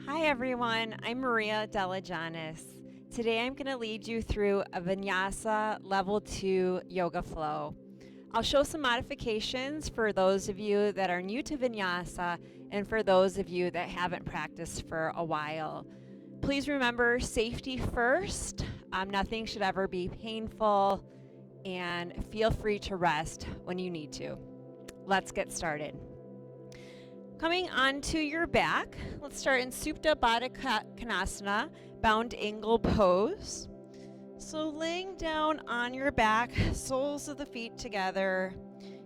Hi everyone, I'm Maria Deligiannis. Today I'm going to lead you through a Vinyasa Level 2 yoga flow. I'll show some modifications for those of you that are new to Vinyasa and for those of you that haven't practiced for a while. Please remember safety first. Nothing should ever be painful, and feel free to rest when you need to. Let's get started. Coming onto your back, let's start in Supta Baddha Konasana, bound angle pose. So laying down on your back, soles of the feet together,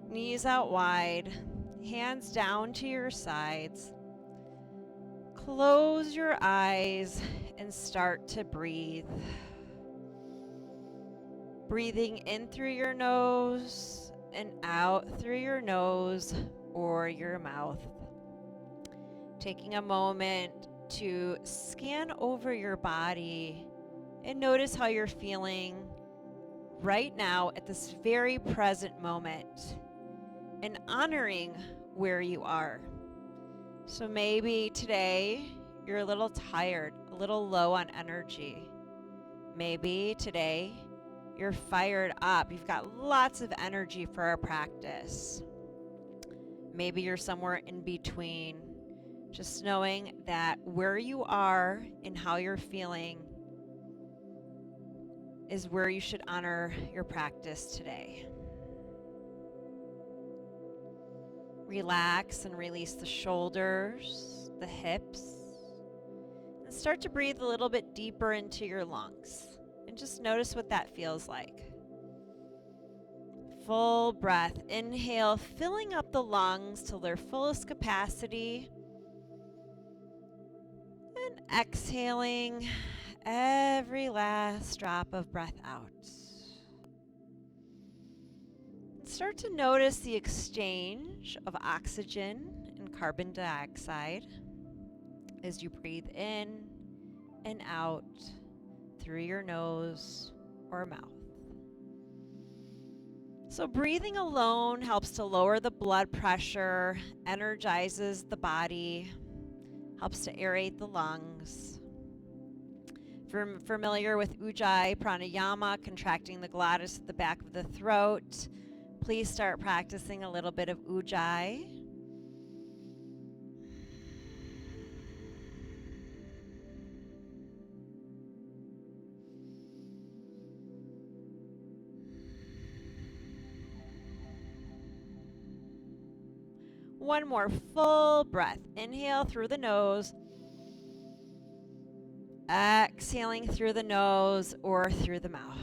knees out wide, hands down to your sides. Close your eyes and start to breathe. Breathing in through your nose and out through your nose or your mouth. Taking a moment to scan over your body and notice how you're feeling right now at this very present moment, and honoring where you are. So maybe today you're a little tired, a little low on energy. Maybe today you're fired up. You've got lots of energy for our practice. Maybe you're somewhere in between. Just knowing that where you are and how you're feeling is where you should honor your practice today. Relax and release the shoulders, the hips, and start to breathe a little bit deeper into your lungs. And just notice what that feels like. Full breath. Inhale, filling up the lungs till their fullest capacity. And exhaling every last drop of breath out. And start to notice the exchange of oxygen and carbon dioxide as you breathe in and out through your nose or mouth. So breathing alone helps to lower the blood pressure, energizes the body, helps to aerate the lungs. If you're familiar with Ujjayi pranayama, contracting the glottis at the back of the throat, please start practicing a little bit of Ujjayi. One more full breath. Inhale through the nose. Exhaling through the nose or through the mouth.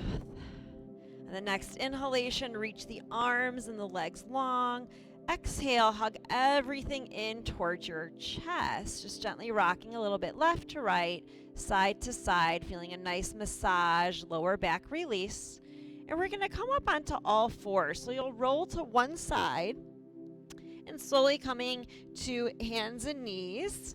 And the next inhalation, reach the arms and the legs long. Exhale, hug everything in towards your chest. Just gently rocking a little bit left to right, side to side, feeling a nice massage, lower back release. And we're going to come up onto all fours. So you'll roll to one side and slowly coming to hands and knees.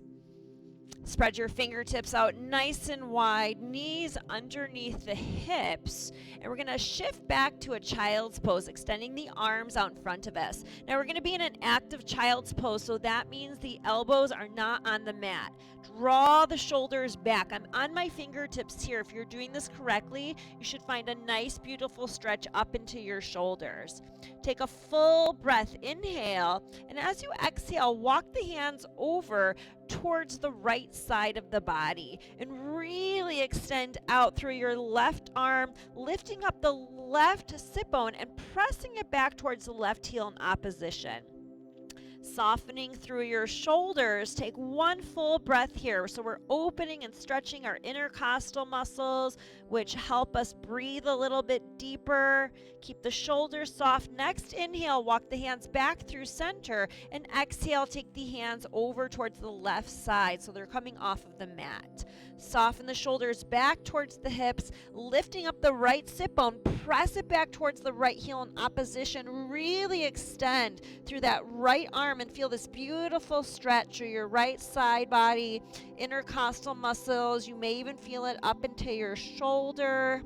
Spread your fingertips out nice and wide, knees underneath the hips, and we're going to shift back to a child's pose, extending the arms out in front of us. Now we're going to be in an active child's pose, so that means the elbows are not on the mat. Draw the shoulders back. I'm on my fingertips here. If you're doing this correctly, you should find a nice, beautiful stretch up into your shoulders. Take a full breath, inhale, and as you exhale, walk the hands over towards the right side of the body and really extend out through your left arm, lifting up the left sit bone and pressing it back towards the left heel in opposition. Softening through your shoulders, take one full breath here. So we're opening and stretching our intercostal muscles, which help us breathe a little bit deeper. Keep the shoulders soft. Next inhale, walk the hands back through center, and exhale, take the hands over towards the left side so they're coming off of the mat. Soften the shoulders back towards the hips, lifting up the right sit bone, press it back towards the right heel in opposition. Really extend through that right arm and feel this beautiful stretch through your right side body, intercostal muscles. You may even feel it up into your shoulder.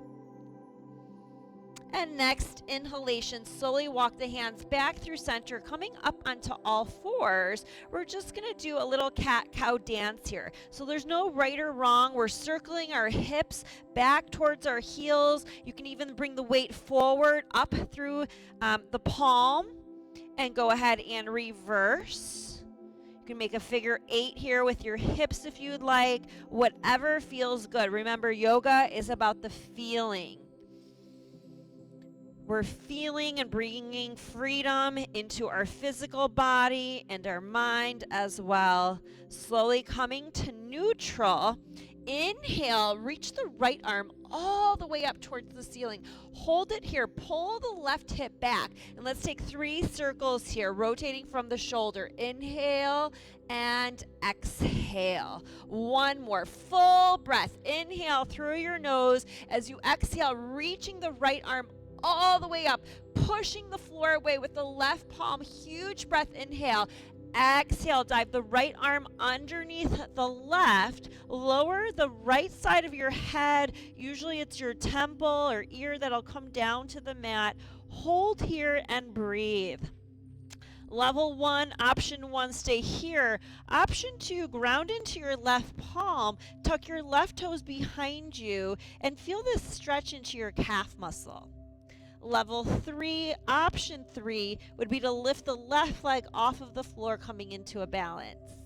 And next inhalation, slowly walk the hands back through center, coming up onto all fours. We're just gonna do a little cat-cow dance here. So there's no right or wrong. We're circling our hips back towards our heels. You can even bring the weight forward up through the palm and go ahead and reverse. You can make a figure 8 here with your hips if you'd like, whatever feels good. Remember, yoga is about the feeling. We're feeling and bringing freedom into our physical body and our mind as well. Slowly coming to neutral. Inhale, reach the right arm all the way up towards the ceiling. Hold it here, pull the left hip back, and let's take 3 circles here, rotating from the shoulder. Inhale and exhale. One more full breath. Inhale through your nose as you exhale, reaching the right arm all the way up, pushing the floor away with the left palm. Huge breath, inhale. Exhale, dive the right arm underneath the left. Lower the right side of your head. Usually it's your temple or ear that'll come down to the mat. Hold here and breathe. Level 1, option 1, stay here. Option 2, ground into your left palm. Tuck your left toes behind you and feel this stretch into your calf muscle. Level 3, option 3, would be to lift the left leg off of the floor, coming into a balance.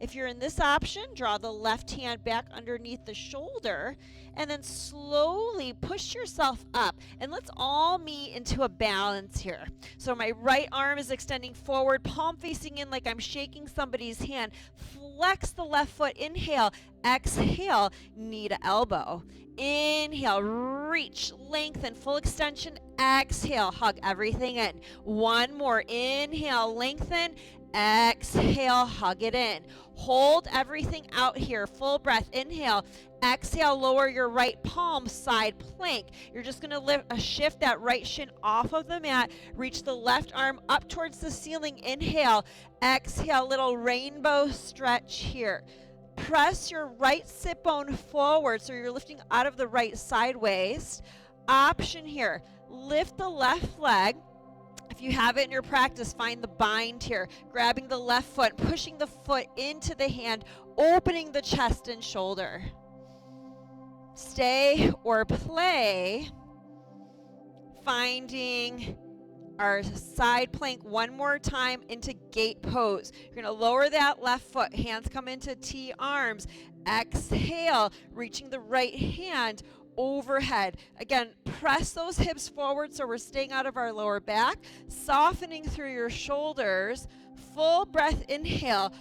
If you're in this option, draw the left hand back underneath the shoulder and then slowly push yourself up. And let's all meet into a balance here. So my right arm is extending forward, palm facing in like I'm shaking somebody's hand. Flex the left foot, inhale, exhale, knee to elbow. Inhale, reach, lengthen, full extension. Exhale, hug everything in. One more, inhale, lengthen. Exhale, hug it in. Hold everything out here. Full breath. Inhale. Exhale, lower your right palm, side plank. You're just going to shift that right shin off of the mat. Reach the left arm up towards the ceiling. Inhale. Exhale, little rainbow stretch here. Press your right sit bone forward so you're lifting out of the right side waist. Option here. Lift the left leg. If you have it in your practice, find the bind here. Grabbing the left foot, pushing the foot into the hand, opening the chest and shoulder. Stay or play. Finding our side plank one more time into gate pose. You're going to lower that left foot. Hands come into T arms. Exhale, reaching the right hand overhead. Again, press those hips forward so we're staying out of our lower back, softening through your shoulders. Full breath, inhale.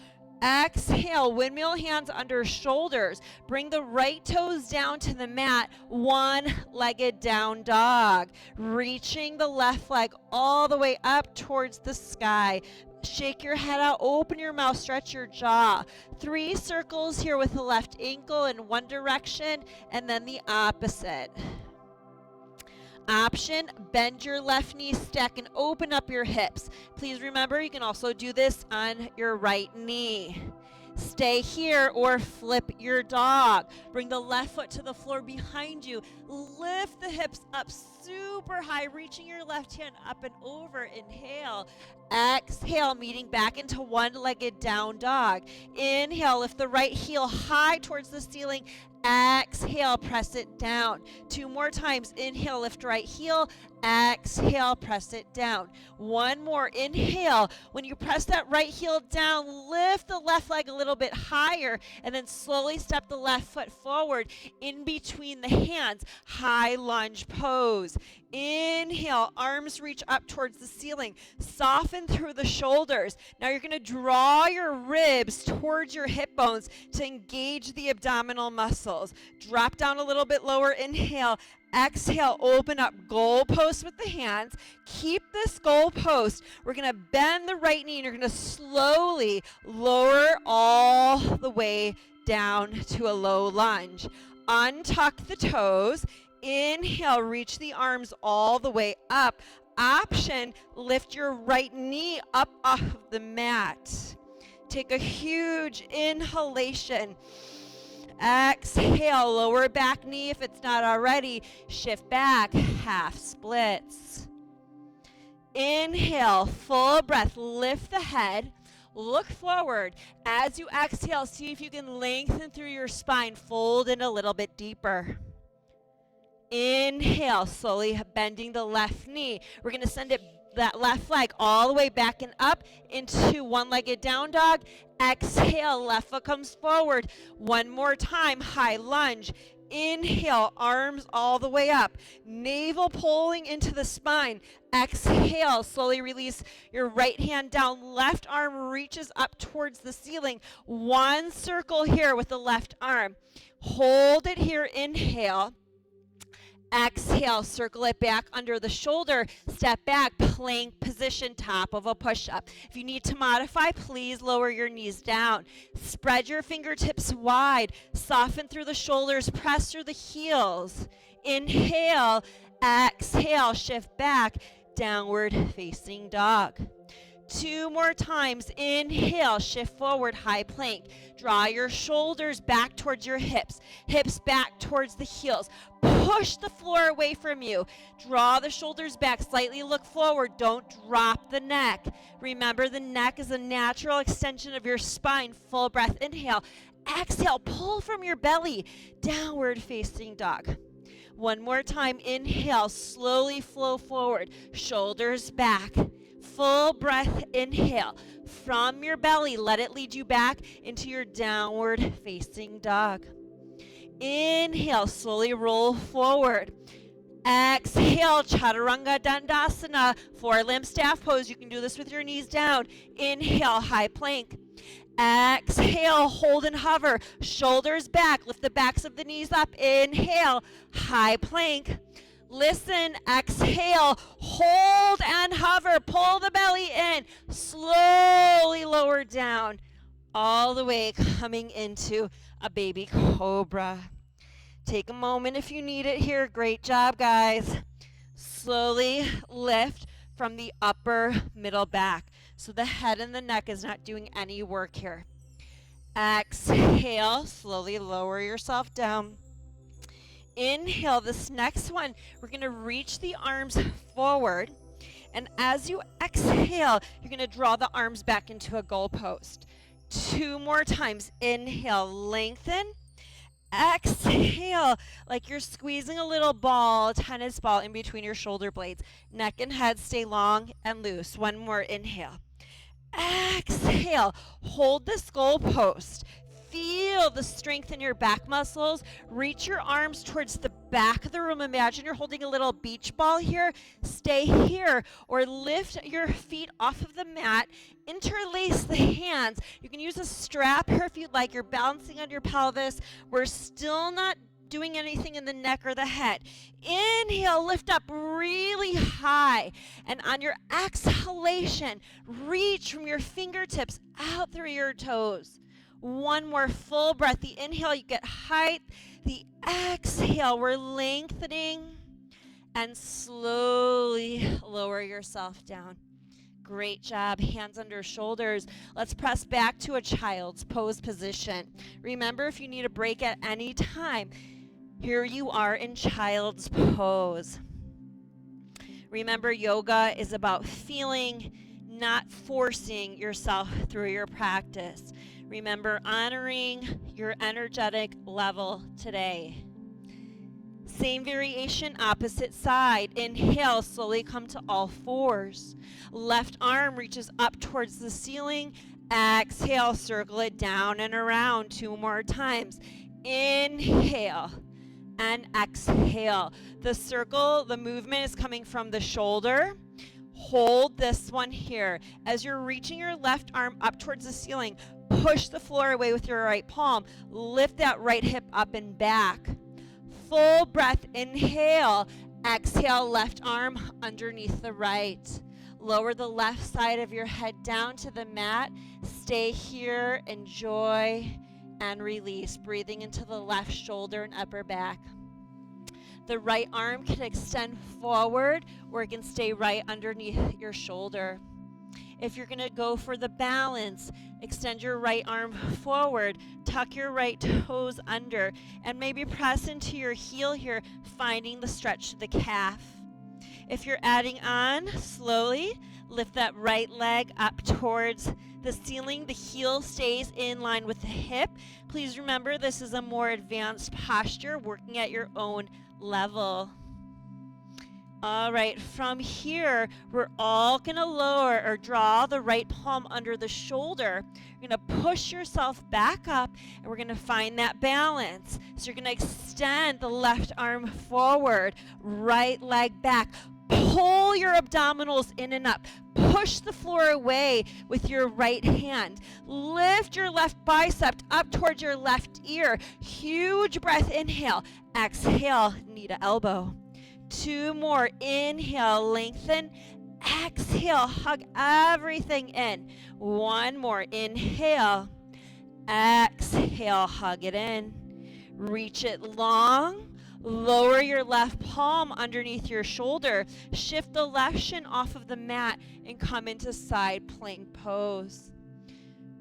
Exhale, windmill hands under shoulders. Bring the right toes down to the mat, one-legged down dog. Reaching the left leg all the way up towards the sky. Shake your head out, open your mouth, stretch your jaw. 3 circles here with the left ankle in one direction and then the opposite. Option, bend your left knee, stack and open up your hips. Please remember, you can also do this on your right knee. Stay here or flip your dog. Bring the left foot to the floor behind you. Lift the hips up super high, reaching your left hand up and over. Inhale. Exhale, meeting back into one-legged down dog. Inhale, lift the right heel high towards the ceiling. Exhale, press it down. 2 more times. Inhale, lift right heel. Exhale, press it down. 1 more. Inhale. When you press that right heel down, lift the left leg a little bit higher and then slowly step the left foot forward in between the hands. High lunge pose. Inhale, arms reach up towards the ceiling. Soften through the shoulders. Now you're going to draw your ribs towards your hip bones to engage the abdominal muscles. Drop down a little bit lower. Inhale. Exhale, open up, goal post with the hands. Keep this goal post. We're going to bend the right knee and you're going to slowly lower all the way down to a low lunge. Untuck the toes. Inhale, reach the arms all the way up. Option, lift your right knee up off the mat. Take a huge inhalation. Exhale, lower back knee if it's not already. Shift back, half splits. Inhale, full breath, lift the head, look forward. As you exhale, see if you can lengthen through your spine, fold in a little bit deeper. Inhale, slowly bending the left knee. We're going to send that left leg all the way back and up into one-legged down dog. Exhale, left foot comes forward. One more time, high lunge. Inhale, arms all the way up. Navel pulling into the spine. Exhale, slowly release your right hand down. Left arm reaches up towards the ceiling. One circle here with the left arm. Hold it here, inhale. Exhale, circle it back under the shoulder, step back, plank position, top of a push-up. If you need to modify, please lower your knees down. Spread your fingertips wide, soften through the shoulders, press through the heels. Inhale, exhale, shift back, downward facing dog. 2 more times. Inhale, shift forward, high plank. Draw your shoulders back towards your hips back towards the heels. Push the floor away from you. Draw the shoulders back, slightly look forward. Don't drop the neck. Remember, the neck is a natural extension of your spine. Full breath, inhale. Exhale, pull from your belly. Downward facing dog. One more time. Inhale, slowly flow forward. Shoulders back. Full breath, inhale. From your belly, let it lead you back into your downward facing dog. Inhale, slowly roll forward. Exhale, Chaturanga Dandasana, 4-limb staff pose. You can do this with your knees down. Inhale, high plank. Exhale, hold and hover. Shoulders back, lift the backs of the knees up. Inhale, high plank. Listen, exhale, hold and hover. Pull the belly in. Slowly lower down. All the way coming into a baby cobra. Take a moment if you need it here. Great job, guys. Slowly lift from the upper middle back. So the head and the neck is not doing any work here. Exhale, slowly lower yourself down. Inhale, this next one, we're going to reach the arms forward. And as you exhale, you're going to draw the arms back into a goalpost. 2 more times. Inhale, lengthen. Exhale, like you're squeezing a little ball, a tennis ball in between your shoulder blades. Neck and head stay long and loose. One more. Inhale. Exhale, hold this goalpost. Feel the strength in your back muscles. Reach your arms towards the back of the room. Imagine you're holding a little beach ball here. Stay here or lift your feet off of the mat. Interlace the hands. You can use a strap here if you'd like. You're balancing on your pelvis. We're still not doing anything in the neck or the head. Inhale, lift up really high. And on your exhalation, reach from your fingertips out through your toes. One more full breath. The inhale, you get height. The exhale, we're lengthening. And slowly lower yourself down. Great job. Hands under shoulders. Let's press back to a child's pose position. Remember, if you need a break at any time, here you are in child's pose. Remember, yoga is about feeling, not forcing yourself through your practice. Remember, honoring your energetic level today. Same variation, opposite side. Inhale, slowly come to all fours. Left arm reaches up towards the ceiling. Exhale, circle it down and around 2 more times. Inhale and exhale. The circle, the movement is coming from the shoulder. Hold this one here. As you're reaching your left arm up towards the ceiling, push the floor away with your right palm. Lift that right hip up and back. Full breath, inhale. Exhale, left arm underneath the right. Lower the left side of your head down to the mat. Stay here, enjoy, and release. Breathing into the left shoulder and upper back. The right arm can extend forward or it can stay right underneath your shoulder. If you're going to go for the balance, extend your right arm forward, tuck your right toes under and maybe press into your heel here, finding the stretch to the calf. If you're adding on, slowly lift that right leg up towards the ceiling. The heel stays in line with the hip. Please remember, this is a more advanced posture, working at your own level. All right, from here, we're all going to lower or draw the right palm under the shoulder. You're going to push yourself back up, and we're going to find that balance. So you're going to extend the left arm forward, right leg back. Pull your abdominals in and up. Push the floor away with your right hand. Lift your left bicep up towards your left ear. Huge breath, inhale. Exhale, knee to elbow. 2 more. Inhale, lengthen. Exhale, hug everything in. 1 more. Inhale. Exhale, hug it in. Reach it long. Lower your left palm underneath your shoulder. Shift the left shin off of the mat and come into side plank pose.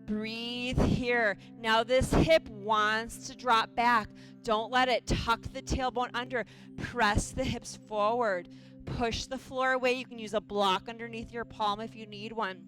Breathe here. Now this hip wants to drop back. Don't let it. Tuck the tailbone under. Press the hips forward. Push the floor away. You can use a block underneath your palm if you need one.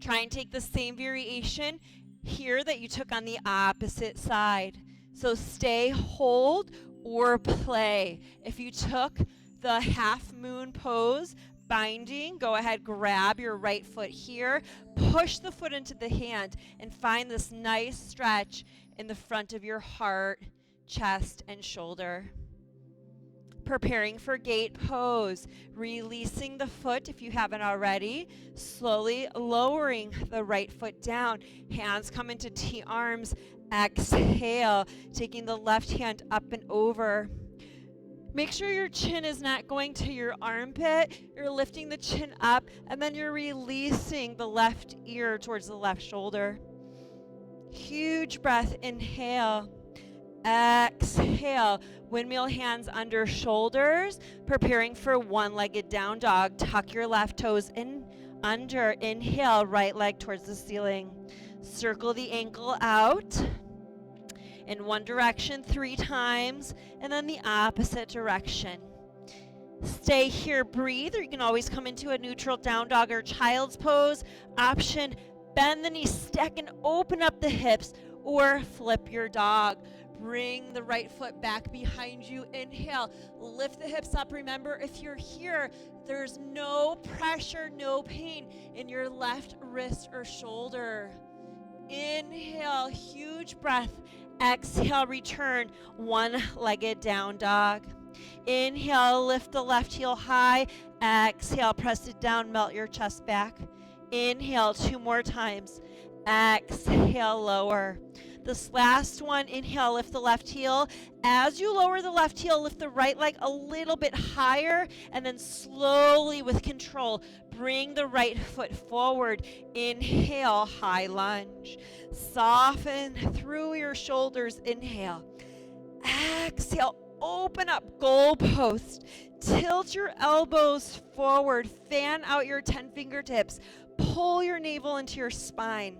Try and take the same variation here that you took on the opposite side. So stay, hold, or play. If you took the half moon pose, binding, go ahead, grab your right foot here, push the foot into the hand, and find this nice stretch in the front of your heart, chest, and shoulder. Preparing for gate pose, releasing the foot if you haven't already, slowly lowering the right foot down, hands come into T-arms, exhale, taking the left hand up and over. Make sure your chin is not going to your armpit. You're lifting the chin up, and then you're releasing the left ear towards the left shoulder. Huge breath, inhale. Exhale, windmill hands under shoulders, preparing for one-legged down dog. Tuck your left toes in under. Inhale, right leg towards the ceiling. Circle the ankle out in one direction 3 times, and then the opposite direction. Stay here, breathe, or you can always come into a neutral down dog or child's pose. Option, bend the knees, stack and open up the hips, or flip your dog. Bring the right foot back behind you. Inhale, lift the hips up. Remember, if you're here, there's no pressure, no pain in your left wrist or shoulder. Inhale, huge breath. Exhale, return, one-legged down dog. Inhale, lift the left heel high. Exhale, press it down, melt your chest back. Inhale, 2 more times. Exhale, lower. This last one, inhale, lift the left heel. As you lower the left heel, lift the right leg a little bit higher, and then slowly with control, bring the right foot forward. Inhale, high lunge. Soften through your shoulders. Inhale. Exhale, open up, goalpost. Tilt your elbows forward. Fan out your 10 fingertips. Pull your navel into your spine.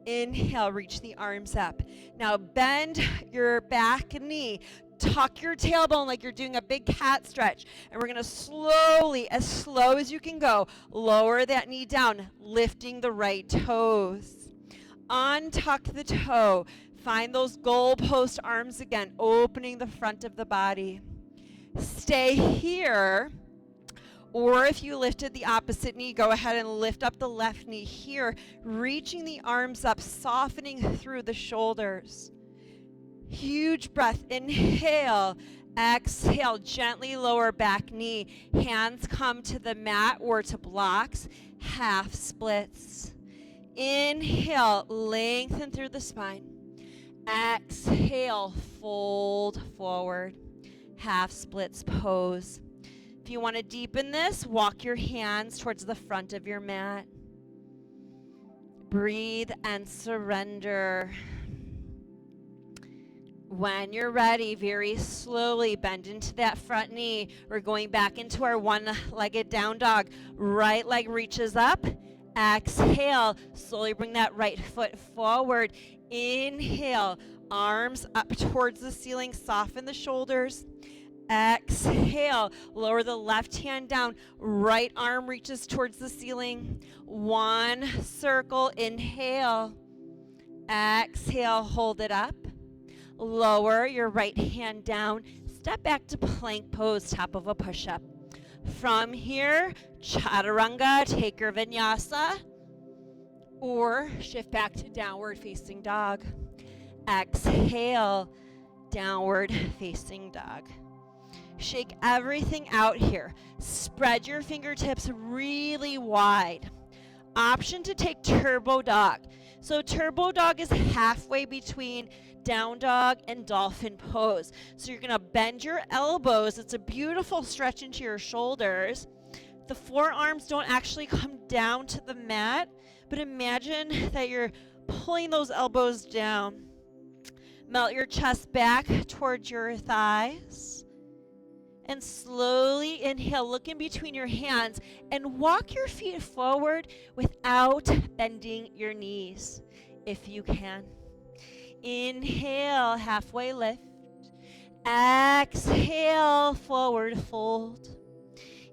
Inhale, reach the arms up. Now bend your back knee. Tuck your tailbone like you're doing a big cat stretch. And we're going to slowly, as slow as you can go, lower that knee down, lifting the right toes. Untuck the toe. Find those goalpost arms again, opening the front of the body. Stay here. Or if you lifted the opposite knee, go ahead and lift up the left knee here, reaching the arms up, softening through the shoulders. Huge breath. Inhale. Exhale. Gently lower back knee. Hands come to the mat or to blocks. Half splits. Inhale. Lengthen through the spine. Exhale. Fold forward. Half splits pose. If you want to deepen this, walk your hands towards the front of your mat. Breathe and surrender. When you're ready, very slowly bend into that front knee. We're going back into our one-legged down dog. Right leg reaches up. Exhale, slowly bring that right foot forward. Inhale, arms up towards the ceiling, soften the shoulders. Exhale, lower the left hand down, right arm reaches towards the ceiling. One circle, inhale. Exhale, hold it up. Lower your right hand down, step back to plank pose, top of a push-up. From here, chaturanga, take your vinyasa, or shift back to downward facing dog. Exhale, downward facing dog. Shake everything out here. Spread your fingertips really wide. Option to take turbo dog. So turbo dog is halfway between down dog and dolphin pose. So you're gonna bend your elbows. It's a beautiful stretch into your shoulders. The forearms don't actually come down to the mat, but imagine that you're pulling those elbows down. Melt your chest back towards your thighs. And slowly inhale, look in between your hands and walk your feet forward without bending your knees, if you can. Inhale, halfway lift. Exhale, forward fold.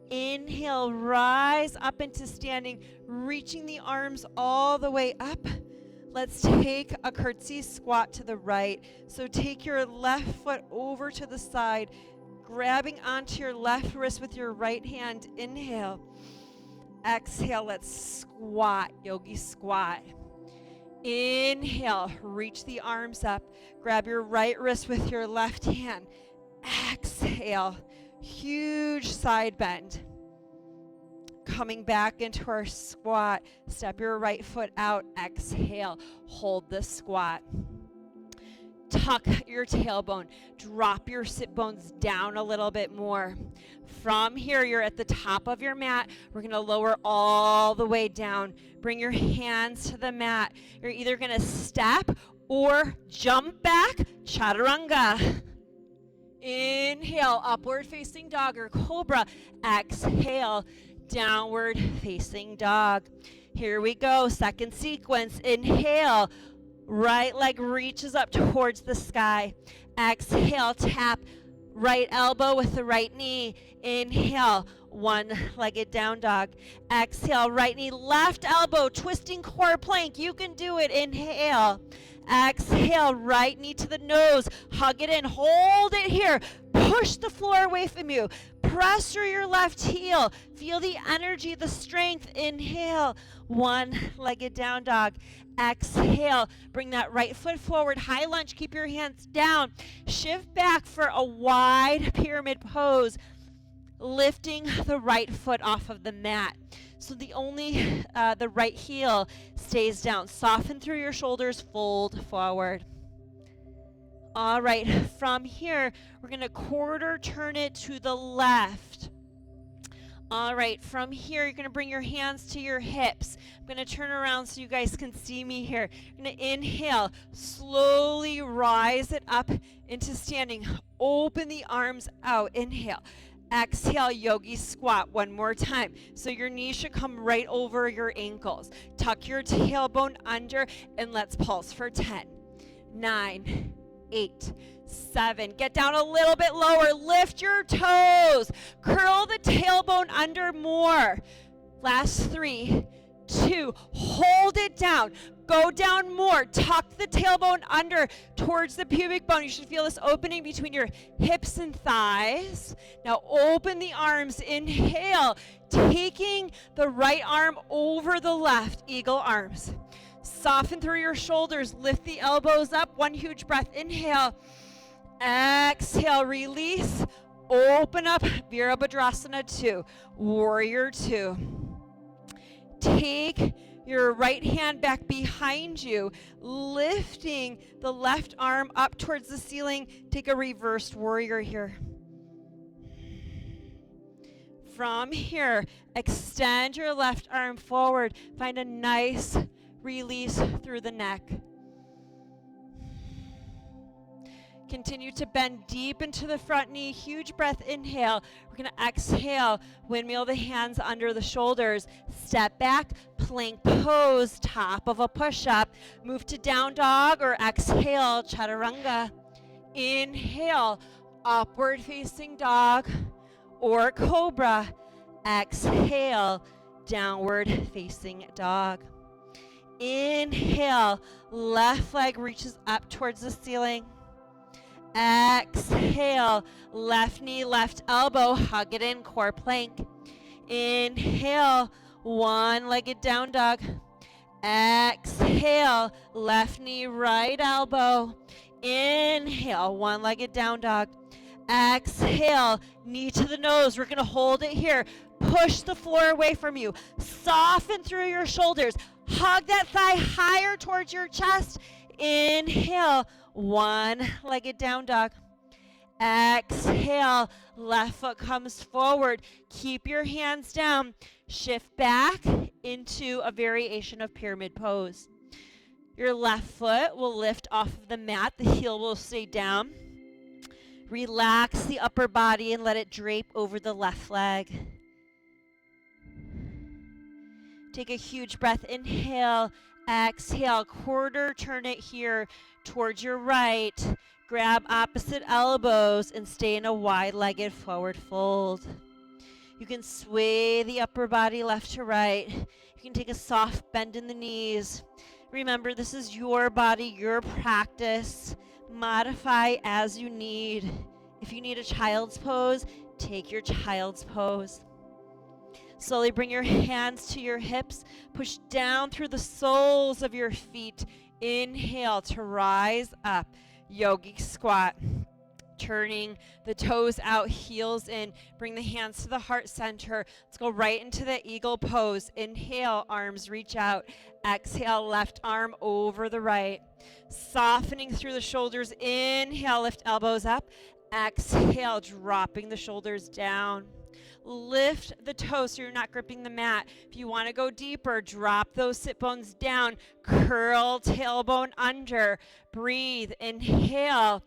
Inhale, rise up into standing, reaching the arms all the way up. Let's take a curtsy squat to the right. So take your left foot over to the side, grabbing onto your left wrist with your right hand. Inhale. Exhale, let's squat, yogi squat. Inhale, reach the arms up. Grab your right wrist with your left hand. Exhale, huge side bend. Coming back into our squat, step your right foot out. Exhale, hold the squat. Tuck your tailbone. Drop your sit bones down a little bit more. From here, you're at the top of your mat. We're going to lower all the way down. Bring your hands to the mat. You're either going to step or jump back, chaturanga. Inhale, upward facing dog or cobra. Exhale, downward facing dog. Here we go, second sequence. Inhale. Right leg reaches up towards the sky. Exhale, tap right elbow with the right knee. Inhale, one-legged down dog. Exhale, right knee, left elbow, twisting core plank. You can do it. Inhale. Exhale, right knee to the nose. Hug it in. Hold it here. Push the floor away from you. Press through your left heel. Feel the energy, the strength. Inhale. One-legged down dog. Exhale. Bring that right foot forward. High lunge. Keep your hands down. Shift back for a wide pyramid pose. Lifting the right foot off of the mat. So the right heel stays down. Soften through your shoulders. Fold forward. All right, from here, we're going to quarter turn it to the left. All right, from here, you're going to bring your hands to your hips. I'm going to turn around so you guys can see me here. You're going to inhale, slowly rise it up into standing. Open the arms out. Inhale. Exhale, yogi squat one more time. So your knees should come right over your ankles. Tuck your tailbone under, and let's pulse for 10, 9, 8, 7. Get down a little bit lower. Lift your toes. Curl the tailbone under more. Last 3, 2. Hold it down. Go down more. Tuck the tailbone under towards the pubic bone. You should feel this opening between your hips and thighs. Now open the arms. Inhale. Taking the right arm over the left. Eagle arms. Soften through your shoulders. Lift the elbows up. One huge breath. Inhale. Exhale. Release. Open up. Virabhadrasana 2. Warrior 2. Take your right hand back behind you, lifting the left arm up towards the ceiling. Take a reversed warrior here. From here, extend your left arm forward. Find a nice release through the neck. Continue to bend deep into the front knee. Huge breath, inhale. We're going to exhale. Windmill the hands under the shoulders. Step back, plank pose, top of a push-up. Move to down dog or exhale, chaturanga. Inhale, upward facing dog or cobra. Exhale, downward facing dog. Inhale, left leg reaches up towards the ceiling. Exhale, left knee, left elbow, hug it in, core plank. Inhale, one-legged down dog. Exhale, left knee, right elbow. Inhale, one-legged down dog. Exhale, knee to the nose. We're going to hold it here. Push the floor away from you. Soften through your shoulders. Hug that thigh higher towards your chest. Inhale, one-legged down dog. Exhale, left foot comes forward. Keep your hands down. Shift back into a variation of pyramid pose. Your left foot will lift off of the mat. The heel will stay down. Relax the upper body and let it drape over the left leg. Take a huge breath. Inhale, exhale, quarter turn it here towards your right. Grab opposite elbows and stay in a wide-legged forward fold. You can sway the upper body left to right. You can take a soft bend in the knees. Remember, this is your body, your practice. Modify as you need. If you need a child's pose, take your child's pose. Slowly bring your hands to your hips. Push down through the soles of your feet. Inhale to rise up. Yogic squat. Turning the toes out, heels in. Bring the hands to the heart center. Let's go right into the eagle pose. Inhale, arms reach out. Exhale, left arm over the right. Softening through the shoulders. Inhale, lift elbows up. Exhale, dropping the shoulders down. Lift the toes so you're not gripping the mat. If you want to go deeper, drop those sit bones down. Curl tailbone under. Breathe. Inhale.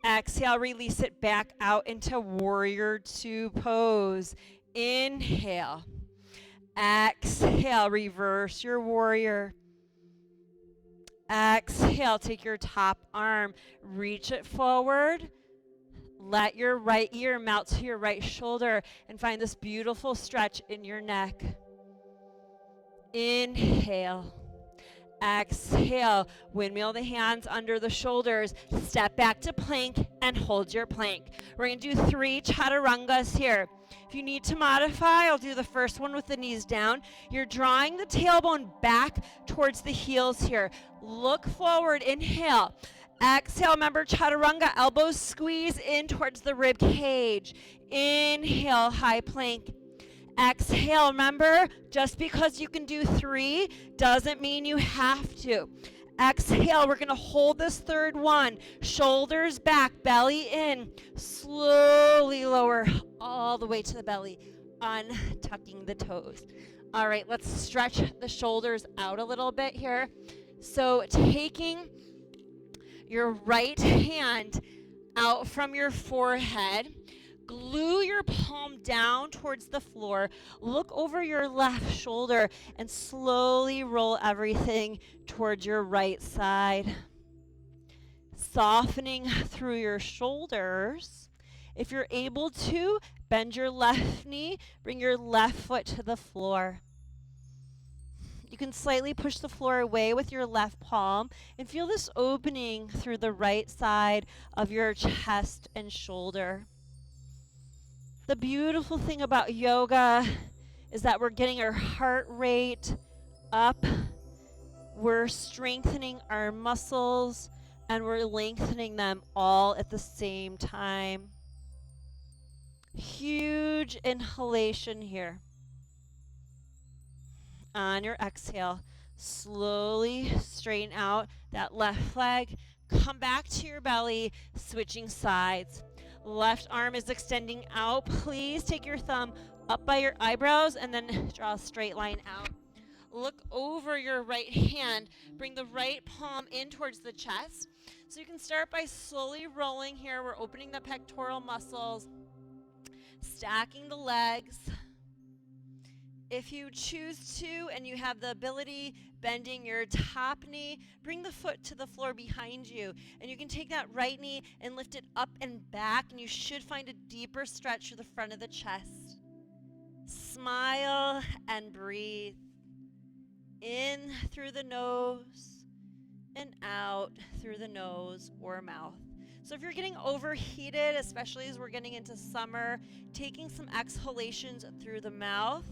Exhale, release it back out into warrior two pose. Inhale. Exhale, reverse your warrior. Exhale, take your top arm, reach it forward. Let your right ear melt to your right shoulder and find this beautiful stretch in your neck. Inhale. Exhale, windmill the hands under the shoulders. Step back to plank and hold your plank. We're going to do 3 chaturangas here. If you need to modify, I'll do the first one with the knees down. You're drawing the tailbone back towards the heels here. Look forward, inhale. Exhale, remember chaturanga, elbows squeeze in towards the rib cage. Inhale, high plank. Exhale, remember, just because you can do 3 doesn't mean you have to. Exhale, we're going to hold this third one. Shoulders back, belly in. Slowly lower all the way to the belly, untucking the toes. All right, let's stretch the shoulders out a little bit here. So taking your right hand out from your forehead, glue your palm down towards the floor, look over your left shoulder, and slowly roll everything towards your right side. Softening through your shoulders. If you're able to, bend your left knee, bring your left foot to the floor. You can slightly push the floor away with your left palm and feel this opening through the right side of your chest and shoulder. The beautiful thing about yoga is that we're getting our heart rate up, we're strengthening our muscles, and we're lengthening them all at the same time. Huge inhalation here. On your exhale, slowly straighten out that left leg. Come back to your belly, switching sides. Left arm is extending out. Please take your thumb up by your eyebrows and then draw a straight line out. Look over your right hand. Bring the right palm in towards the chest. So you can start by slowly rolling here. We're opening the pectoral muscles, stacking the legs. If you choose to and you have the ability, bending your top knee, bring the foot to the floor behind you. And you can take that right knee and lift it up and back, and you should find a deeper stretch through the front of the chest. Smile and breathe. In through the nose and out through the nose or mouth. So if you're getting overheated, especially as we're getting into summer, taking some exhalations through the mouth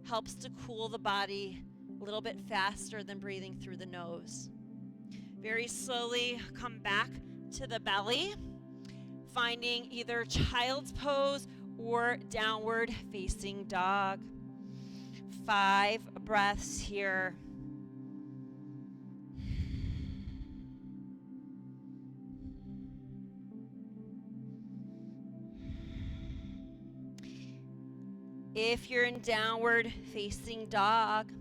helps to cool the body a little bit faster than breathing through the nose. Very slowly come back to the belly, finding either child's pose or downward facing dog. 5 breaths here. If you're in downward facing dog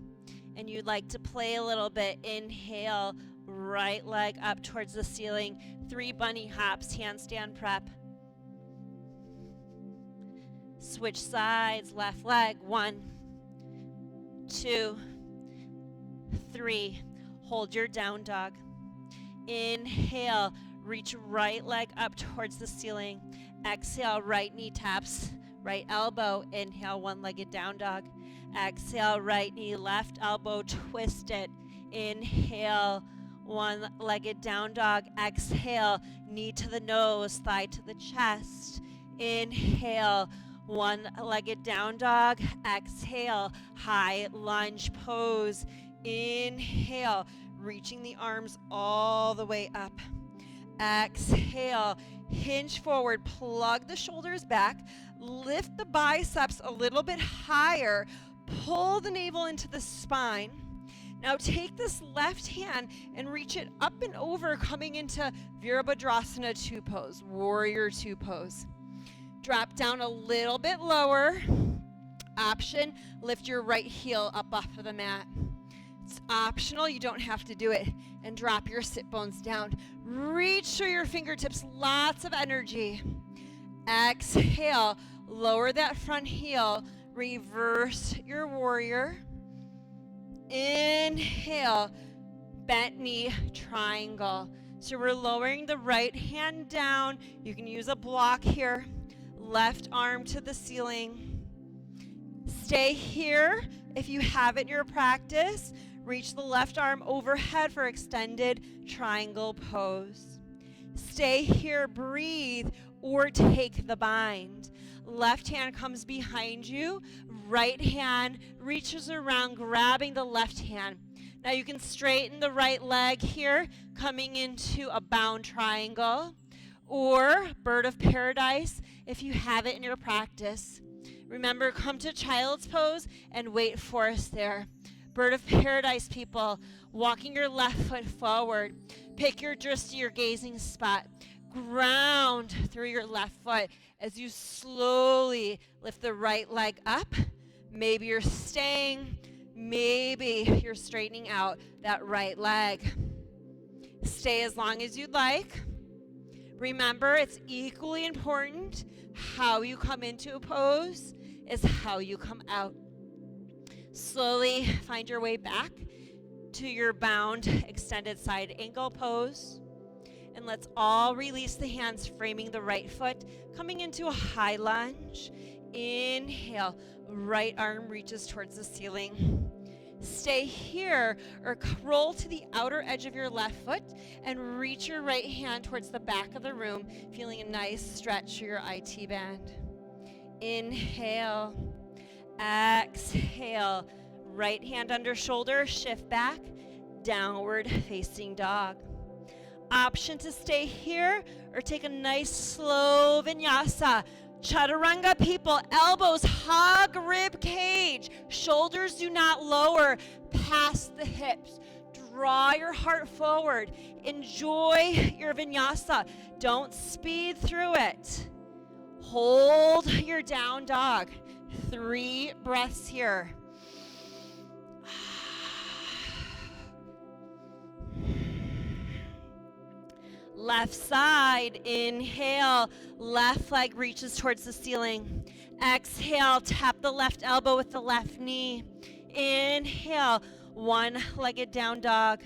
and you'd like to play a little bit, inhale, right leg up towards the ceiling, 3 bunny hops, handstand prep. Switch sides, left leg, 1, 2, 3. Hold your down dog. Inhale, reach right leg up towards the ceiling. Exhale, right knee taps, right elbow. Inhale, one-legged down dog. Exhale, right knee, left elbow, twist it. Inhale, one-legged down dog. Exhale, knee to the nose, thigh to the chest. Inhale, one-legged down dog. Exhale, high lunge pose. Inhale, reaching the arms all the way up. Exhale, hinge forward, plug the shoulders back, lift the biceps a little bit higher, pull the navel into the spine. Now take this left hand and reach it up and over, coming into Virabhadrasana 2 pose, Warrior 2 pose. Drop down a little bit lower. Option, lift your right heel up off of the mat. It's optional, you don't have to do it. And drop your sit bones down. Reach through your fingertips, lots of energy. Exhale, lower that front heel, reverse your warrior. Inhale, bent knee triangle. So we're lowering the right hand down. You can use a block here. Left arm to the ceiling. Stay here if you have it in your practice. Reach the left arm overhead for extended triangle pose. Stay here, breathe, or take the bind. Left hand comes behind you. Right hand reaches around, grabbing the left hand. Now you can straighten the right leg here, coming into a bound triangle, or bird of paradise if you have it in your practice. Remember, come to child's pose and wait for us there. Bird of paradise, people, walking your left foot forward. Pick your drishti, your gazing spot. Ground through your left foot as you slowly lift the right leg up. Maybe you're staying, maybe you're straightening out that right leg. Stay as long as you'd like. Remember, it's equally important how you come into a pose is how you come out. Slowly find your way back to your bound extended side ankle pose. And let's all release the hands, framing the right foot, coming into a high lunge. Inhale, right arm reaches towards the ceiling. Stay here or roll to the outer edge of your left foot and reach your right hand towards the back of the room, feeling a nice stretch through your IT band. Inhale, exhale, right hand under shoulder, shift back, downward facing dog. Option to stay here or take a nice slow vinyasa. Chaturanga, people, elbows hug rib cage, shoulders do not lower past the hips. Draw your heart forward. Enjoy your vinyasa. Don't speed through it. Hold your down dog. 3 breaths here. Left side, inhale, left leg reaches towards the ceiling. Exhale, tap the left elbow with the left knee. Inhale, one-legged down dog.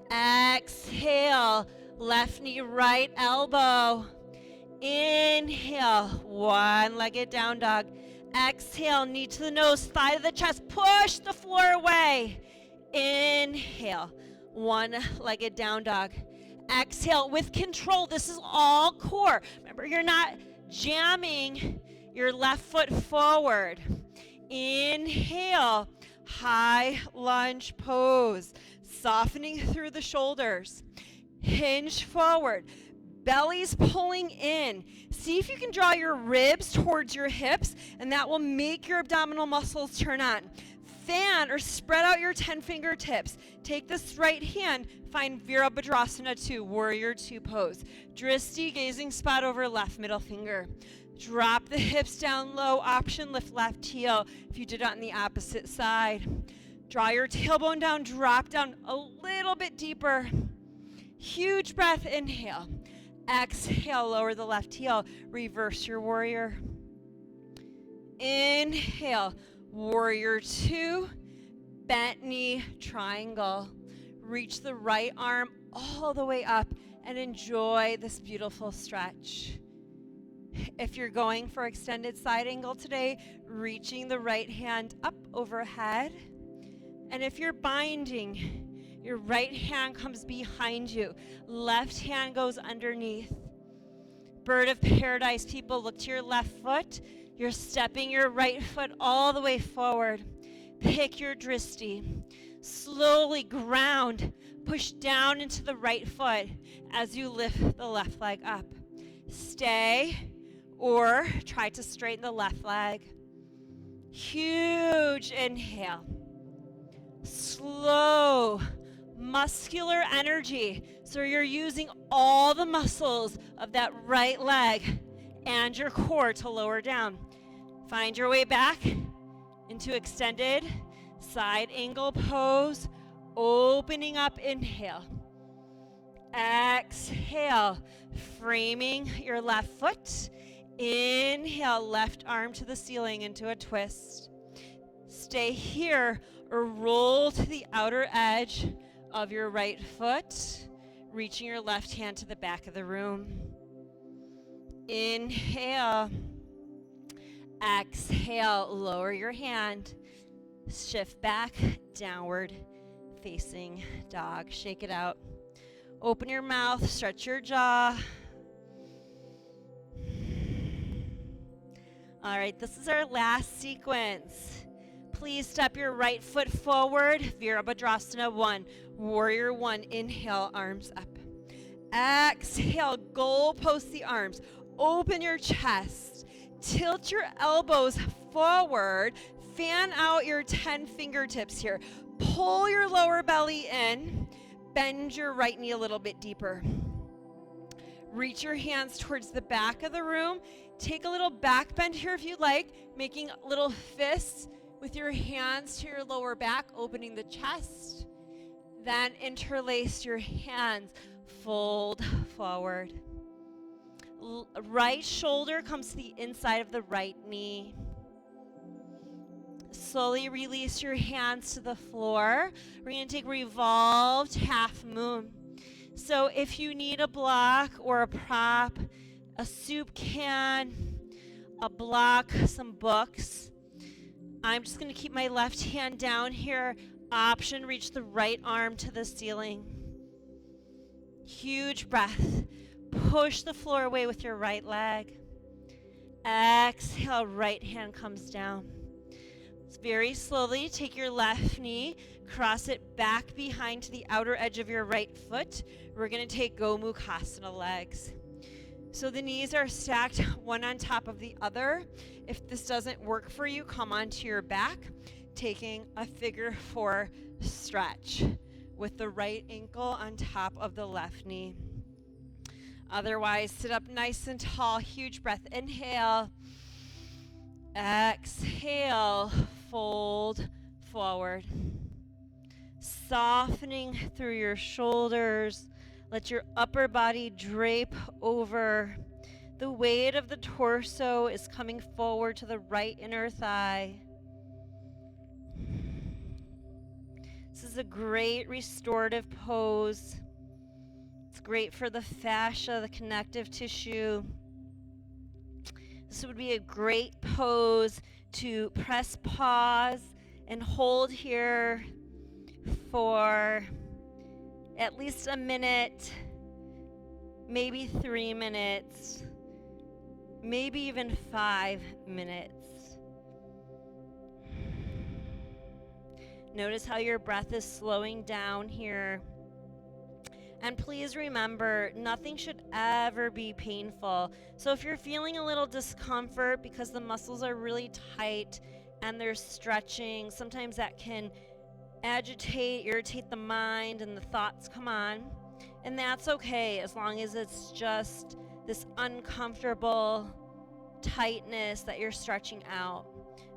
Exhale, left knee, right elbow. Inhale, one-legged down dog. Exhale, knee to the nose, thigh to the chest, push the floor away. Inhale, one-legged down dog. Exhale with control. This is all core. Remember, you're not jamming your left foot forward. Inhale, high lunge pose, softening through the shoulders. Hinge forward. Belly's pulling in. See if you can draw your ribs towards your hips, and that will make your abdominal muscles turn on. Fan or spread out your 10 fingertips. Take this right hand, find Virabhadrasana 2, Warrior 2 pose. Dristi, gazing spot over left middle finger. Drop the hips down low, option lift left heel if you did it on the opposite side. Draw your tailbone down, drop down a little bit deeper. Huge breath, inhale. Exhale, lower the left heel, reverse your warrior. Inhale, warrior 2, bent knee, triangle. Reach the right arm all the way up and enjoy this beautiful stretch. If you're going for extended side angle today, reaching the right hand up overhead. And if you're binding, your right hand comes behind you. Left hand goes underneath. Bird of paradise, people, look to your left foot. You're stepping your right foot all the way forward. Pick your dristi. Slowly ground. Push down into the right foot as you lift the left leg up. Stay or try to straighten the left leg. Huge inhale. Slow, muscular energy. So you're using all the muscles of that right leg and your core to lower down. Find your way back into extended side angle pose. Opening up, inhale. Exhale, framing your left foot. Inhale, left arm to the ceiling into a twist. Stay here or roll to the outer edge of your right foot, reaching your left hand to the back of the room. Inhale. Exhale, lower your hand. Shift back, downward facing dog. Shake it out. Open your mouth, stretch your jaw. All right, this is our last sequence. Please step your right foot forward. Virabhadrasana 1, Warrior 1. Inhale, arms up. Exhale, goal post the arms. Open your chest. Tilt your elbows forward. Fan out your 10 fingertips here. Pull your lower belly in. Bend your right knee a little bit deeper. Reach your hands towards the back of the room. Take a little back bend here if you like, making little fists with your hands to your lower back, opening the chest. Then interlace your hands, fold forward. Right shoulder comes to the inside of the right knee. Slowly release your hands to the floor. We're going to take revolved half moon. So if you need a block or a prop, a soup can, a block, some books, I'm just going to keep my left hand down here. Option, reach the right arm to the ceiling. Huge breath. Push the floor away with your right leg. Exhale, right hand comes down. Very slowly, take your left knee, cross it back behind to the outer edge of your right foot. We're going to take Gomukhasana legs. So the knees are stacked one on top of the other. If this doesn't work for you, come onto your back, taking a figure 4 stretch with the right ankle on top of the left knee. Otherwise, sit up nice and tall. Huge breath. Inhale. Exhale. Fold forward. Softening through your shoulders. Let your upper body drape over. The weight of the torso is coming forward to the right inner thigh. This is a great restorative pose. It's great for the fascia, the connective tissue. This would be a great pose to press pause and hold here for at least a minute, maybe 3 minutes, maybe even 5 minutes. Notice how your breath is slowing down here. And please remember, nothing should ever be painful. So if you're feeling a little discomfort because the muscles are really tight and they're stretching, sometimes that can agitate, irritate the mind, and the thoughts come on. And that's okay, as long as it's just this uncomfortable tightness that you're stretching out.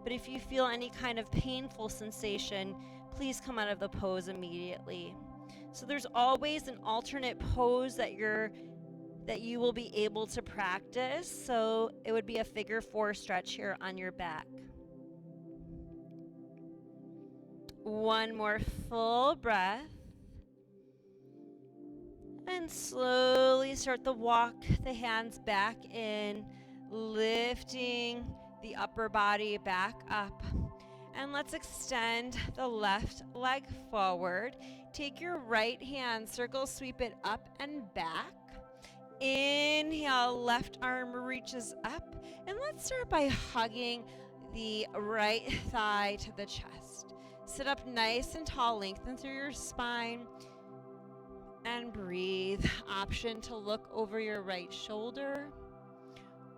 But if you feel any kind of painful sensation, please come out of the pose immediately. So there's always an alternate pose that you will be able to practice. So it would be a figure 4 stretch here on your back. One more full breath. And slowly start to walk the hands back in, lifting the upper body back up. And let's extend the left leg forward. Take your right hand, circle sweep it up and back. Inhale, left arm reaches up. And let's start by hugging the right thigh to the chest. Sit up nice and tall, lengthen through your spine. And breathe. Option to look over your right shoulder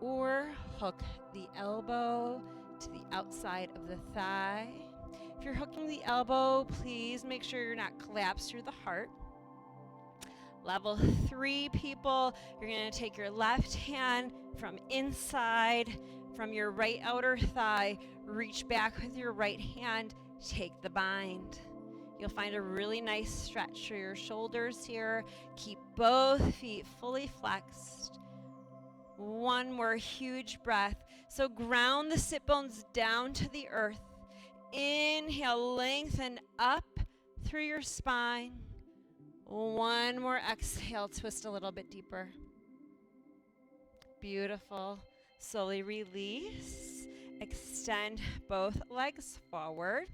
or hook the elbow to the outside of the thigh. If you're hooking the elbow, please make sure you're not collapsed through the heart. Level 3 people, you're going to take your left hand from inside, from your right outer thigh, reach back with your right hand, take the bind. You'll find a really nice stretch for your shoulders here. Keep both feet fully flexed. One more huge breath. So ground the sit bones down to the earth. Inhale, lengthen up through your spine. One more exhale, twist a little bit deeper. Beautiful. Slowly release. Extend both legs forward.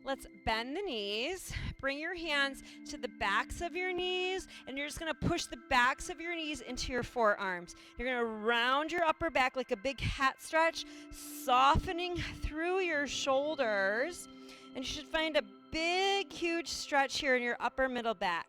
Let's bend the knees. Bring your hands to the backs of your knees, and you're just going to push the backs of your knees into your forearms. You're going to round your upper back like a big hat stretch, softening through your shoulders, and you should find a big, huge stretch here in your upper middle back.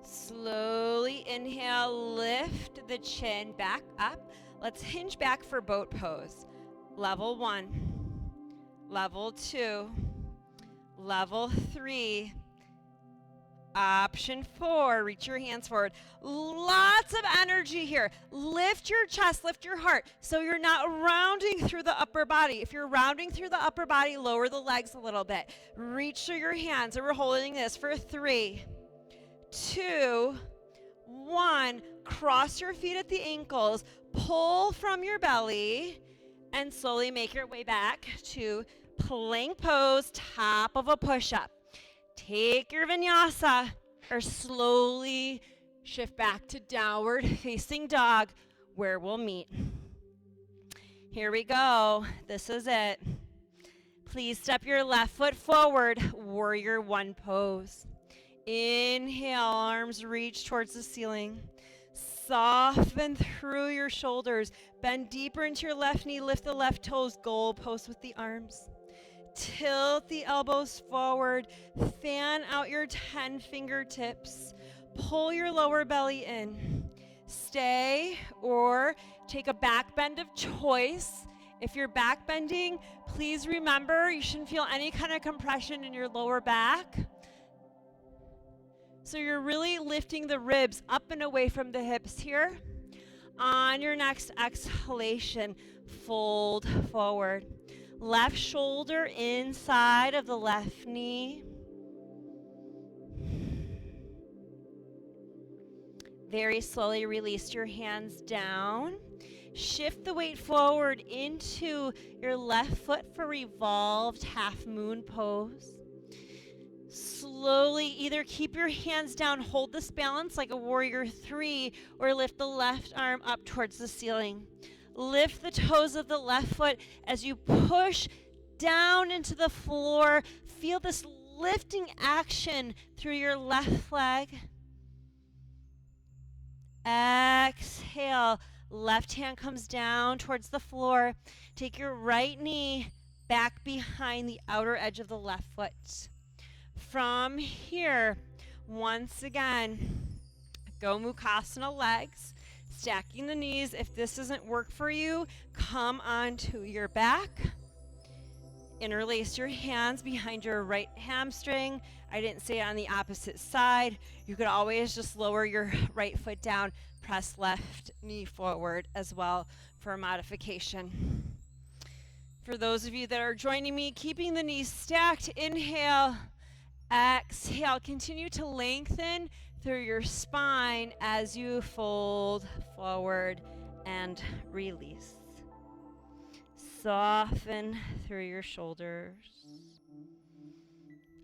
Slowly inhale, lift the chin back up. Let's hinge back for boat pose. Level 1, level 2, level 3, option 4, reach your hands forward. Lots of energy here. Lift your chest, lift your heart, so you're not rounding through the upper body. If you're rounding through the upper body, lower the legs a little bit. Reach through your hands, and we're holding this for 3, 2, 1. Cross your feet at the ankles, pull from your belly, and slowly make your way back to plank pose, top of a push-up. Take your vinyasa, or slowly shift back to downward facing dog, where we'll meet. Here we go. This is it. Please step your left foot forward, warrior 1 pose. Inhale, arms reach towards the ceiling. Soften through your shoulders. Bend deeper into your left knee. Lift the left toes. Goal pose with the arms. Tilt the elbows forward. Fan out your 10 fingertips. Pull your lower belly in. Stay or take a back bend of choice. If you're back bending, please remember you shouldn't feel any kind of compression in your lower back. So you're really lifting the ribs up and away from the hips here. On your next exhalation, fold forward. Left shoulder inside of the left knee. Very slowly release your hands down. Shift the weight forward into your left foot for revolved half moon pose. Slowly either keep your hands down, hold this balance like a warrior 3, or lift the left arm up towards the ceiling. Lift the toes of the left foot as you push down into the floor. Feel this lifting action through your left leg. Exhale. Left hand comes down towards the floor. Take your right knee back behind the outer edge of the left foot. From here, once again, Gomukhasana legs, stacking the knees. If this doesn't work for you, come onto your back. Interlace your hands behind your right hamstring. I didn't say it on the opposite side. You could always just lower your right foot down, press left knee forward as well for a modification. For those of you that are joining me, keeping the knees stacked, inhale, exhale. Continue to lengthen through your spine as you fold forward and release. Soften through your shoulders.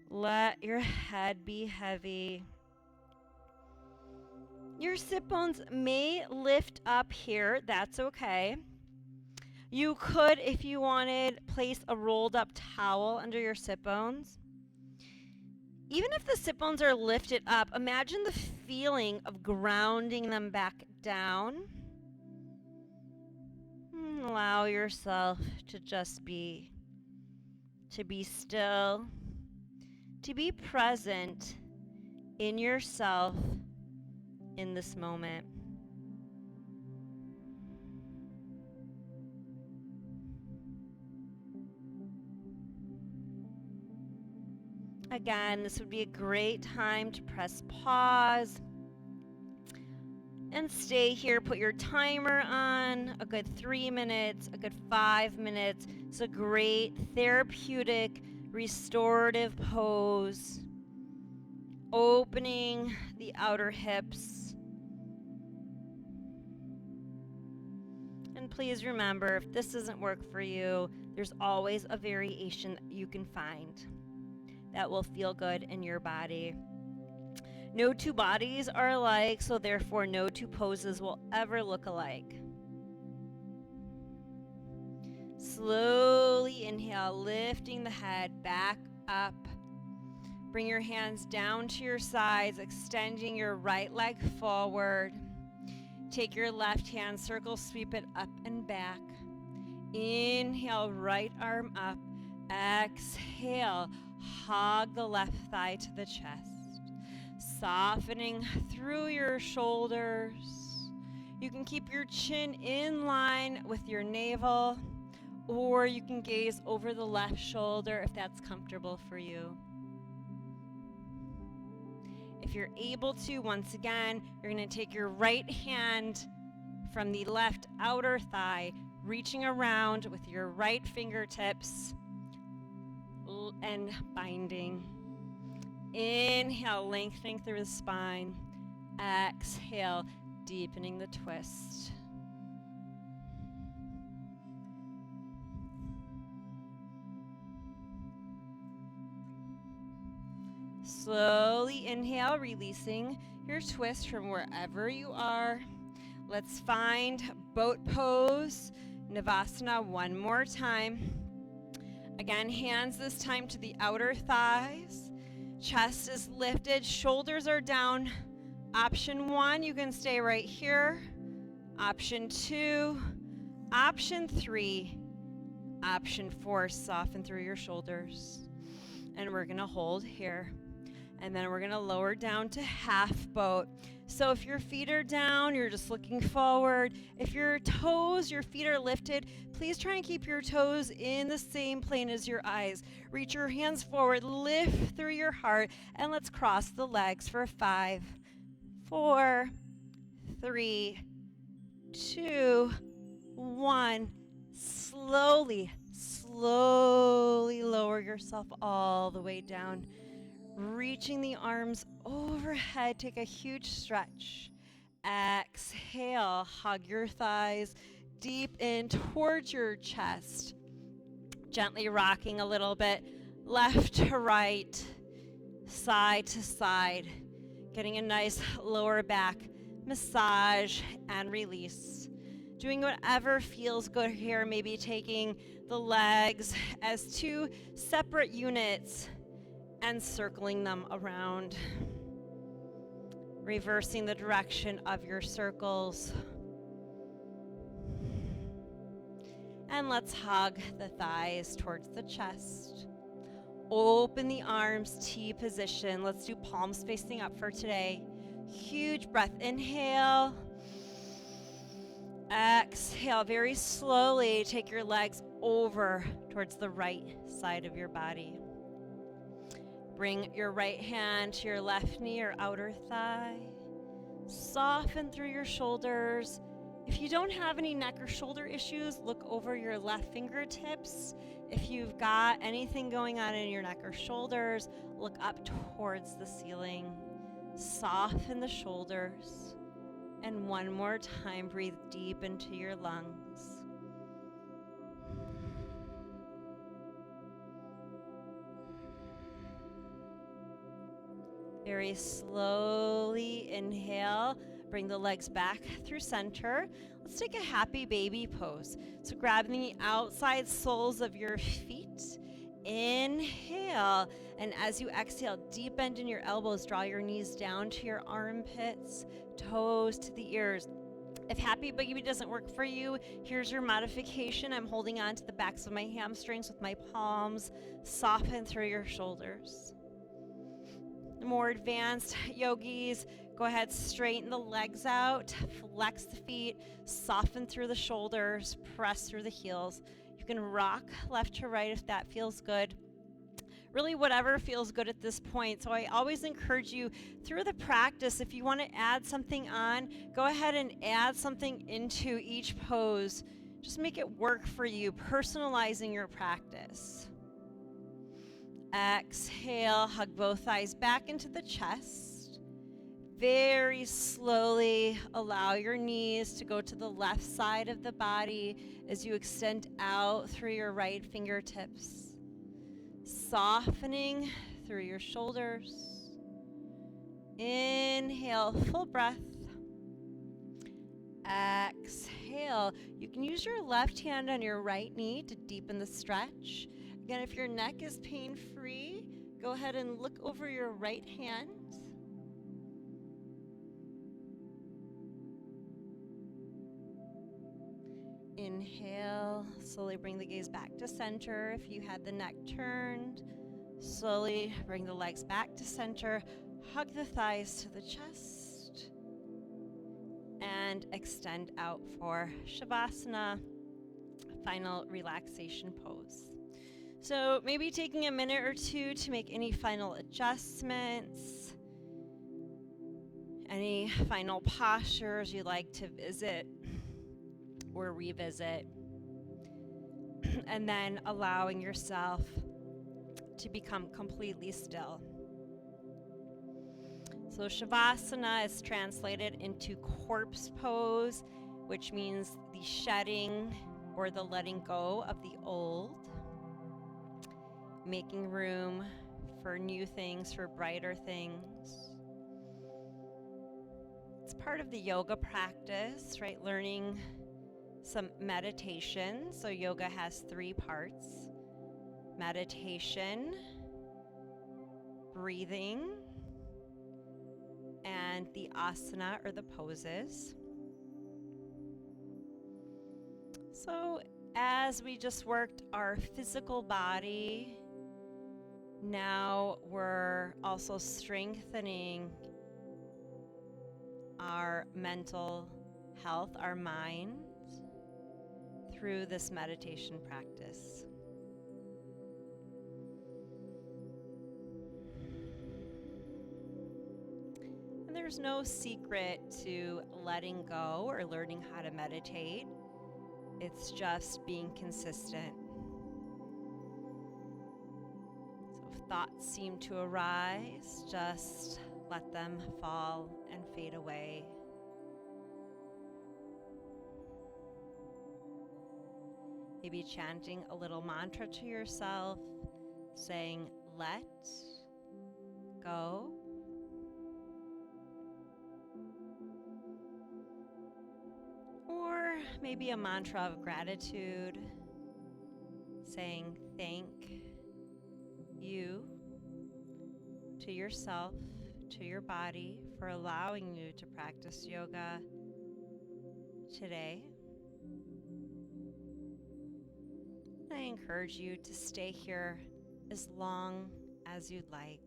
Let your head be heavy. Your sit bones may lift up here. That's okay. You could, if you wanted, place a rolled up towel under your sit bones. Even if the sit bones are lifted up, imagine the feeling of grounding them back down. Allow yourself to just be, to be still, to be present in yourself in this moment. Again, this would be a great time to press pause and stay here. Put your timer on, a good 3 minutes, a good 5 minutes. It's a great therapeutic, restorative pose. Opening the outer hips. And please remember, if this doesn't work for you, there's always a variation that you can find that will feel good in your body. No two bodies are alike, so therefore no two poses will ever look alike. Slowly inhale, lifting the head back up. Bring your hands down to your sides, extending your right leg forward. Take your left hand, circle, sweep it up and back. Inhale, right arm up. Exhale, hug the left thigh to the chest. Softening through your shoulders. You can keep your chin in line with your navel, or you can gaze over the left shoulder if that's comfortable for you. If you're able to, once again, you're going to take your right hand from the left outer thigh, reaching around with your right fingertips and binding. Inhale, lengthening through the spine. Exhale, deepening the twist. Slowly inhale, releasing your twist from wherever you are. Let's find boat pose, Navasana, one more time. Again, hands this time to the outer thighs. Chest is lifted, shoulders are down. Option 1, you can stay right here. Option 2, option 3, option 4, soften through your shoulders. And we're gonna hold here. And then we're gonna lower down to half boat. So if your feet are down, you're just looking forward. If your toes, your feet are lifted, please try and keep your toes in the same plane as your eyes. Reach your hands forward, lift through your heart, and let's cross the legs for 5, 4, 3, 2, 1. Slowly slowly lower yourself all the way down, reaching the arms overhead. Take a huge stretch. Exhale, hug your thighs deep in towards your chest. Gently rocking a little bit, left to right, side to side, getting a nice lower back massage and release. Doing whatever feels good here, maybe taking the legs as two separate units and circling them around. Reversing the direction of your circles. And let's hug the thighs towards the chest. Open the arms, T position. Let's do palms facing up for today. Huge breath. Inhale. Exhale. Very slowly take your legs over towards the right side of your body. Bring your right hand to your left knee or outer thigh. Soften through your shoulders. If you don't have any neck or shoulder issues, look over your left fingertips. If you've got anything going on in your neck or shoulders, look up towards the ceiling. Soften the shoulders. And one more time, breathe deep into your lungs. Very slowly inhale, bring the legs back through center. Let's take a happy baby pose. So grabbing the outside soles of your feet, inhale, and as you exhale, deep bend in your elbows, draw your knees down to your armpits, toes to the ears. If happy baby doesn't work for you, here's your modification. I'm holding on to the backs of my hamstrings with my palms. Soften through your shoulders. More advanced yogis, go ahead, straighten the legs out, flex the feet, soften through the shoulders, press through the heels. You can rock left to right if that feels good. Really whatever feels good at this point. So I always encourage you through the practice, if you want to add something on, go ahead and add something into each pose. Just make it work for you, personalizing your practice. Exhale, hug both thighs back into the chest. Very slowly allow your knees to go to the left side of the body as you extend out through your right fingertips. Softening through your shoulders. Inhale, full breath. Exhale. You can use your left hand on your right knee to deepen the stretch. Again, if your neck is pain-free, go ahead and look over your right hand. Inhale, slowly bring the gaze back to center. If you had the neck turned, slowly bring the legs back to center. Hug the thighs to the chest. And extend out for Shavasana, final relaxation pose. So maybe taking a minute or two to make any final adjustments, any final postures you'd like to visit or revisit, and then allowing yourself to become completely still. So Shavasana is translated into corpse pose, which means the shedding or the letting go of the old, making room for new things, for brighter things. It's part of the yoga practice, right? Learning some meditation. So yoga has 3 parts: meditation, breathing, and the asana or the poses. So as we just worked our physical body, now we're also strengthening our mental health, our mind, through this meditation practice. And there's no secret to letting go or learning how to meditate. It's just being consistent. thoughts seem to arise, just let them fall and fade away. Maybe chanting a little mantra to yourself, saying, let go. Or maybe a mantra of gratitude, saying thank you to yourself, to your body, for allowing you to practice yoga today. I encourage you to stay here as long as you'd like.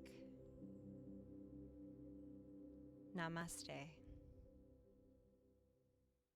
Namaste.